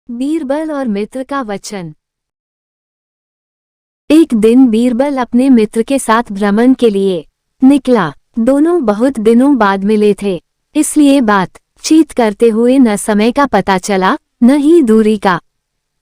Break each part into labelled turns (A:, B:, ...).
A: बीरबल और मित्र का वचन। एक दिन बीरबल अपने मित्र के साथ भ्रमण के लिए निकला। दोनों बहुत दिनों बाद मिले थे, इसलिए बातचीत करते हुए न समय का पता चला न ही दूरी का।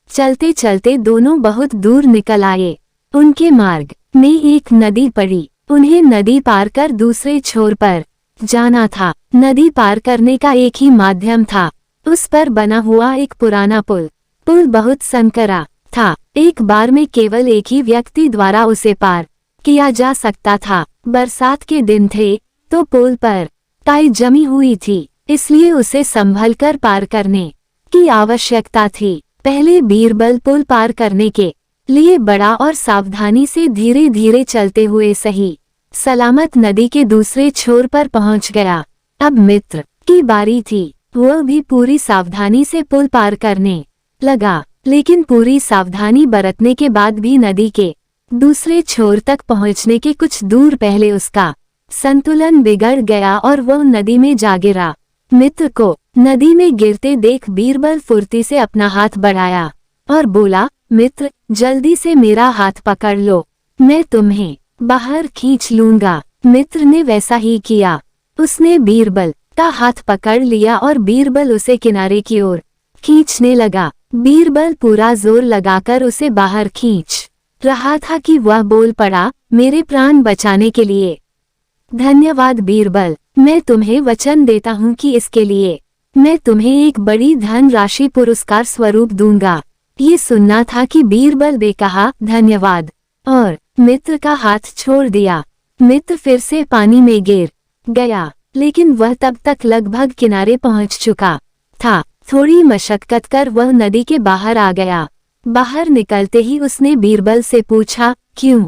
A: चलते चलते दोनों बहुत दूर निकल आए। उनके मार्ग में एक नदी पड़ी। उन्हें नदी पार कर दूसरे छोर पर जाना था। नदी पार करने का एक ही माध्यम था, उस पर बना हुआ एक पुराना पुल। पुल बहुत संकरा था, एक बार में केवल एक ही व्यक्ति द्वारा उसे पार किया जा सकता था। बरसात के दिन थे तो पुल पर काई जमी हुई थी, इसलिए उसे संभल कर पार करने की आवश्यकता थी। पहले बीरबल पुल पार करने के लिए बड़ा और सावधानी से धीरे धीरे चलते हुए सही सलामत नदी के दूसरे छोर पर पहुंच गया। अब मित्र की बारी थी। वह भी पूरी सावधानी से पुल पार करने लगा, लेकिन पूरी सावधानी बरतने के बाद भी नदी के दूसरे छोर तक पहुंचने के कुछ दूर पहले उसका संतुलन बिगड़ गया और वह नदी में जा गिरा। मित्र को नदी में गिरते देख बीरबल फुर्ती से अपना हाथ बढ़ाया और बोला, मित्र जल्दी से मेरा हाथ पकड़ लो, मैं तुम्हें बाहर खींच लूंगा। मित्र ने वैसा ही किया। उसने बीरबल का हाथ पकड़ लिया और बीरबल उसे किनारे की ओर खींचने लगा। बीरबल पूरा जोर लगाकर उसे बाहर खींच रहा था कि वह बोल पड़ा, मेरे प्राण बचाने के लिए धन्यवाद बीरबल। मैं तुम्हें वचन देता हूँ कि इसके लिए मैं तुम्हें एक बड़ी धन राशि पुरस्कार स्वरूप दूंगा। ये सुनना था कि बीरबल ने कहा धन्यवाद और मित्र का हाथ छोड़ दिया। मित्र फिर से पानी में गिर गया, लेकिन वह तब तक लगभग किनारे पहुंच चुका था। थोड़ी मशक्कत कर वह नदी के बाहर आ गया। बाहर निकलते ही उसने बीरबल से पूछा, क्यों?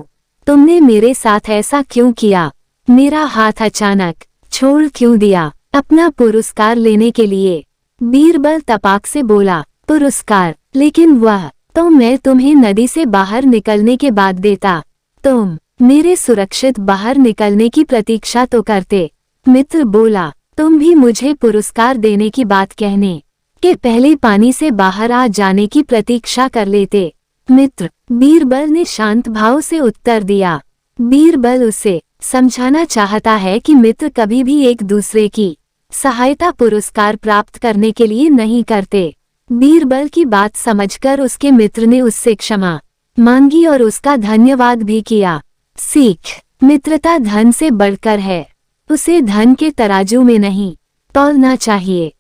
A: तुमने मेरे साथ ऐसा क्यों किया? मेरा हाथ अचानक छोड़ क्यों दिया? अपना पुरस्कार लेने के लिए। बीरबल तपाक से बोला, पुरस्कार? लेकिन वह तो मैं तुम्हें नदी से बाहर निकलने के बाद देता। तुम मेरे सुरक्षित बाहर निकलने की प्रतीक्षा तो करते। मित्र बोला, तुम भी मुझे पुरस्कार देने की बात कहने के पहले पानी से बाहर आ जाने की प्रतीक्षा कर लेते। मित्र बीरबल ने शांत भाव से उत्तर दिया। बीरबल उसे समझाना चाहता है कि मित्र कभी भी एक दूसरे की सहायता पुरस्कार प्राप्त करने के लिए नहीं करते। बीरबल की बात समझकर उसके मित्र ने उससे क्षमा मांगी और उसका धन्यवाद भी किया। सीख, मित्रता धन से बढ़कर है, उसे धन के तराजू में नहीं तौलना चाहिए।